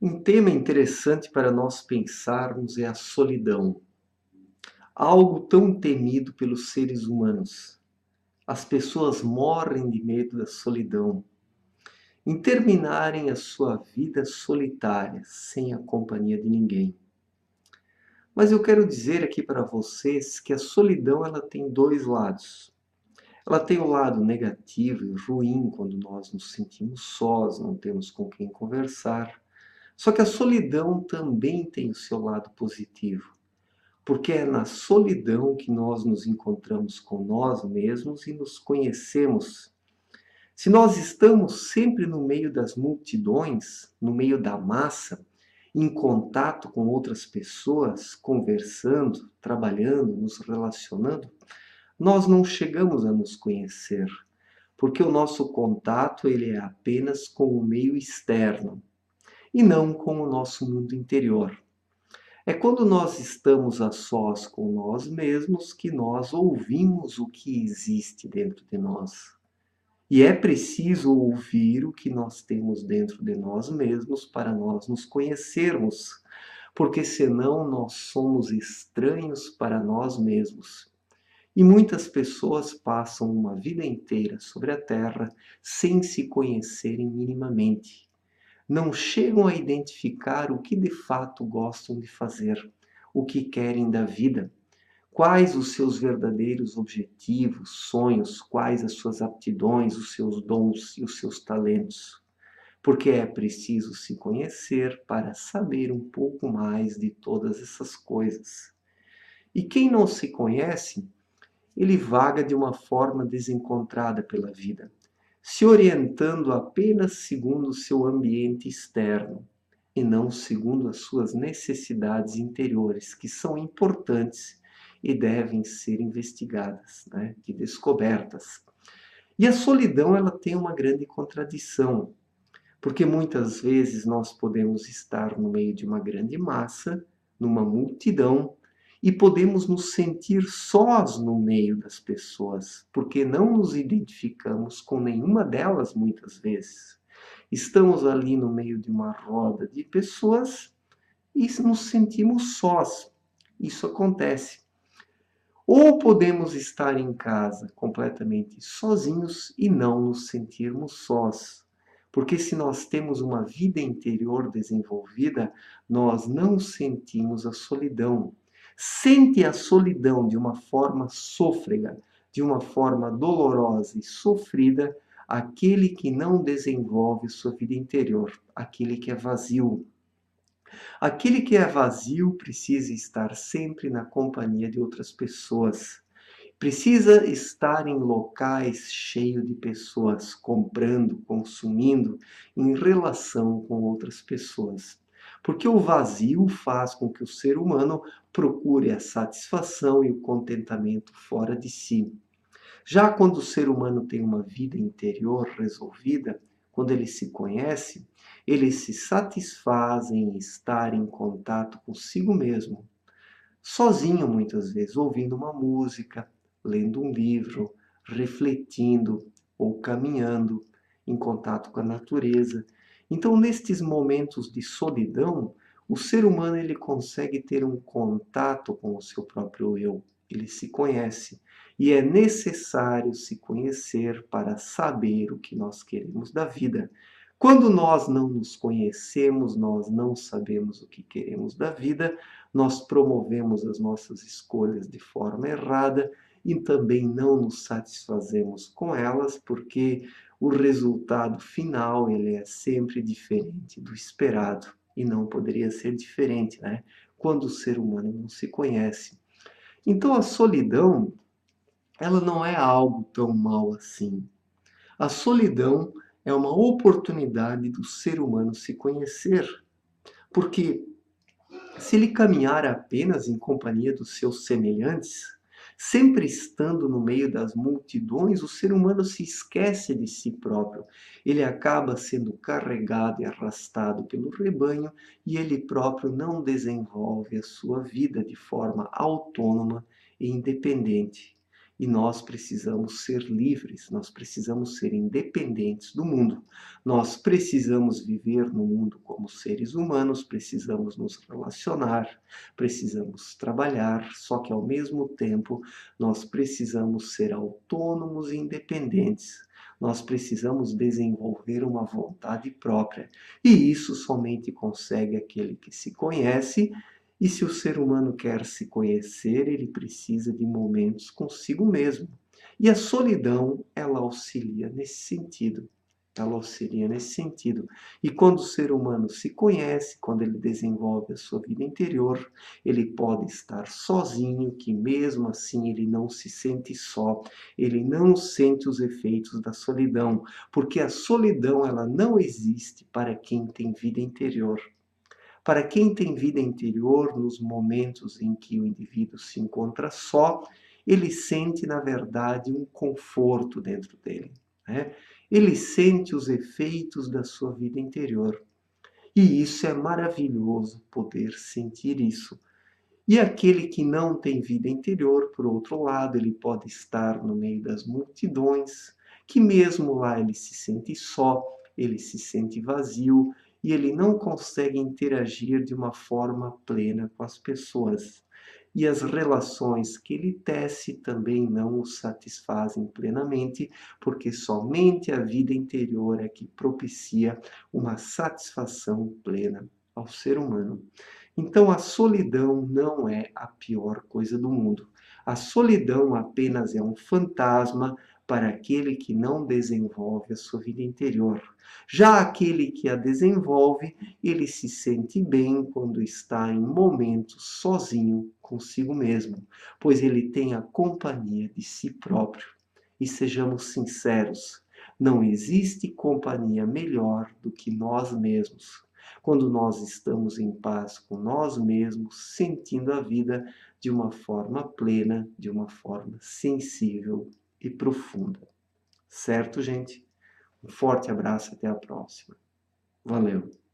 Um tema interessante para nós pensarmos é a solidão, algo tão temido pelos seres humanos. As pessoas morrem de medo da solidão, em terminarem a sua vida solitária, sem a companhia de ninguém. Mas eu quero dizer aqui para vocês que a solidão ela tem dois lados. Ela tem o lado negativo e ruim, quando nós nos sentimos sós, não temos com quem conversar. Só que a solidão também tem o seu lado positivo, porque é na solidão que nós nos encontramos com nós mesmos e nos conhecemos. Se nós estamos sempre no meio das multidões, no meio da massa, em contato com outras pessoas, conversando, trabalhando, nos relacionando, nós não chegamos a nos conhecer, porque o nosso contato ele é apenas com o meio externo e não com o nosso mundo interior. É quando nós estamos a sós com nós mesmos que nós ouvimos o que existe dentro de nós. E é preciso ouvir o que nós temos dentro de nós mesmos para nós nos conhecermos, porque senão nós somos estranhos para nós mesmos. E muitas pessoas passam uma vida inteira sobre a Terra sem se conhecerem minimamente. Não chegam a identificar o que de fato gostam de fazer, o que querem da vida, quais os seus verdadeiros objetivos, sonhos, quais as suas aptidões, os seus dons e os seus talentos. Porque é preciso se conhecer para saber um pouco mais de todas essas coisas. E quem não se conhece, ele vaga de uma forma desencontrada pela vida, se orientando apenas segundo o seu ambiente externo e não segundo as suas necessidades interiores, que são importantes e devem ser investigadas, né, e descobertas. E a solidão ela tem uma grande contradição, porque muitas vezes nós podemos estar no meio de uma grande massa, numa multidão, e podemos nos sentir sós no meio das pessoas, porque não nos identificamos com nenhuma delas muitas vezes. Estamos ali no meio de uma roda de pessoas e nos sentimos sós. Isso acontece. Ou podemos estar em casa completamente sozinhos e não nos sentirmos sós. Porque se nós temos uma vida interior desenvolvida, nós não sentimos a solidão. Sente a solidão de uma forma sôfrega, de uma forma dolorosa e sofrida, aquele que não desenvolve sua vida interior, aquele que é vazio. Aquele que é vazio precisa estar sempre na companhia de outras pessoas. Precisa estar em locais cheios de pessoas, comprando, consumindo, em relação com outras pessoas. Porque o vazio faz com que o ser humano procure a satisfação e o contentamento fora de si. Já quando o ser humano tem uma vida interior resolvida, quando ele se conhece, ele se satisfaz em estar em contato consigo mesmo, sozinho muitas vezes, ouvindo uma música, lendo um livro, refletindo ou caminhando em contato com a natureza. Então, nestes momentos de solidão, o ser humano ele consegue ter um contato com o seu próprio eu. Ele se conhece. E é necessário se conhecer para saber o que nós queremos da vida. Quando nós não nos conhecemos, nós não sabemos o que queremos da vida, nós promovemos as nossas escolhas de forma errada e também não nos satisfazemos com elas, porque o resultado final ele é sempre diferente do esperado e não poderia ser diferente, né? Quando o ser humano não se conhece. Então a solidão, ela não é algo tão mal assim. A solidão é uma oportunidade do ser humano se conhecer, porque se ele caminhar apenas em companhia dos seus semelhantes, sempre estando no meio das multidões, o ser humano se esquece de si próprio. Ele acaba sendo carregado e arrastado pelo rebanho e ele próprio não desenvolve a sua vida de forma autônoma e independente. E nós precisamos ser livres, nós precisamos ser independentes do mundo. Nós precisamos viver no mundo como seres humanos, precisamos nos relacionar, precisamos trabalhar, só que ao mesmo tempo nós precisamos ser autônomos e independentes. Nós precisamos desenvolver uma vontade própria. E isso somente consegue aquele que se conhece. E se o ser humano quer se conhecer, ele precisa de momentos consigo mesmo. E a solidão, ela auxilia nesse sentido. Ela auxilia nesse sentido. E quando o ser humano se conhece, quando ele desenvolve a sua vida interior, ele pode estar sozinho, que mesmo assim ele não se sente só, ele não sente os efeitos da solidão, porque a solidão ela não existe para quem tem vida interior. Para quem tem vida interior, nos momentos em que o indivíduo se encontra só, ele sente, na verdade, um conforto dentro dele, né? Ele sente os efeitos da sua vida interior. E isso é maravilhoso, poder sentir isso. E aquele que não tem vida interior, por outro lado, ele pode estar no meio das multidões, que mesmo lá ele se sente só, ele se sente vazio e ele não consegue interagir de uma forma plena com as pessoas. E as relações que ele tece também não o satisfazem plenamente, porque somente a vida interior é que propicia uma satisfação plena ao ser humano. Então, a solidão não é a pior coisa do mundo. A solidão apenas é um fantasma para aquele que não desenvolve a sua vida interior. Já aquele que a desenvolve, ele se sente bem quando está em momentos sozinho consigo mesmo, pois ele tem a companhia de si próprio. E sejamos sinceros, não existe companhia melhor do que nós mesmos. Quando nós estamos em paz com nós mesmos, sentindo a vida de uma forma plena, de uma forma sensível e profunda. Certo, gente? Um forte abraço, até a próxima. Valeu!